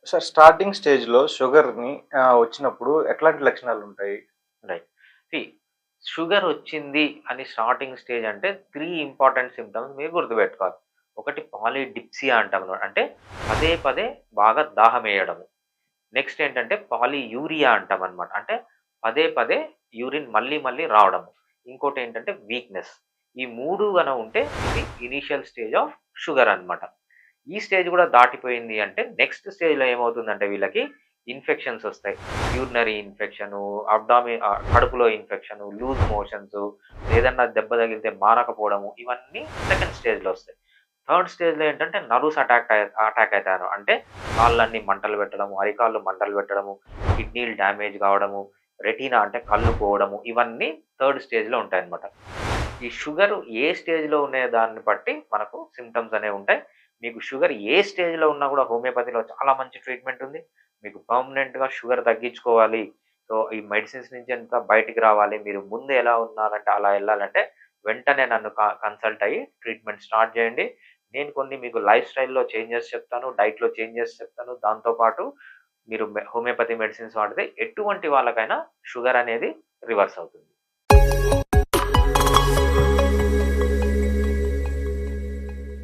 Sir starting స్టేజ్‌లో షుగర్‌ని వచ్చినప్పుడు ఎట్లాంటి లక్షణాలుంటాయి? రైట్. సీ షుగర్ వచ్చింది అని స్టార్టింగ్ స్టేజ్ అంటే 3 ఇంపార్టెంట్ సింప్టమ్స్ మీరు గుర్తుపెట్టుకోవాలి. ఒకటి పాలిడిప్సియా అంటామనమాట. అంటే పదే పదే బాగా దాహమేయడము. నెక్స్ట్ ఏంటంటే పాలియూరియా అంటామనమాట. అంటే పదే పదే యూరిన్ మళ్ళీ మళ్ళీ రావడము. ఇంకోటేంటంటే వీక్‌నెస్. ఈ 3 ఉంటే ఇది ఇనీషియల్ స్టేజ్ ఆఫ్ షుగర్ అనమాట. ఈ స్టేజ్ కూడా దాటిపోయింది అంటే నెక్స్ట్ స్టేజ్‌లో ఏమవుతుందంటే వీళ్ళకి ఇన్ఫెక్షన్స్ ఒస్తాయి. యూరినరీ ఇన్ఫెక్షను, కడుపులో ఇన్ఫెక్షను, లూజ్ మోషన్సు, ఏదన్నా దెబ్బ తగిలితే మానకపోవడము ఇవన్నీ సెకండ్ స్టేజ్‌లో ఒస్తాయి. థర్డ్ స్టేజ్‌లో ఏంటంటే నర్వ్స్ అటాక్ అయితాయనమాట. అంటే కాళ్ళన్నీ మంటలు పెట్టడము, అరికాళ్ళు మంటలు పెట్టడము, కిడ్నీలు డ్యామేజ్ కావడము, రెటీనా అంటే కళ్ళు పోవడము ఇవన్నీ థర్డ్ స్టేజ్‌లో ఉంటాయన్నమాట. ఈ షుగర్ ఏ స్టేజ్‌లో ఉన్న దాన్ని బట్టి మనకు సింప్టమ్స్ అనేవుంటాయి. మీకు షుగర్ ఏ స్టేజ్‌లో ఉన్నా గూడా హోమియోపతిలో చాలా మంచి ట్రీట్మెంట్ ఉంది. మీకు పర్మనెంట్‌గా షుగర్ తగ్గించుకోవాలి. సో, ఈ మెడిసిన్స్ నుంచి అంతా బయటికి రావాలి. మీరు ముందు ఎలా ఉన్నారంటే అలా ఎళ్ళాలంటే వెంటనే నన్ను కన్సల్ట్ అయ్యి ట్రీట్మెంట్ స్టార్ట్ చేయండి. నేను కొన్ని మీకు లైఫ్ స్టైల్‌లో చేంజెస్ చెప్తాను. డైట్‌లో చేంజెస్ చెప్తాను. దాంతో పాటు మీరు హోమియోపతి మెడిసిన్స్ వాడితే ఎటువంటి వాళ్ళకైనా షుగర్ అనేది రివర్స్ అవుతుంది.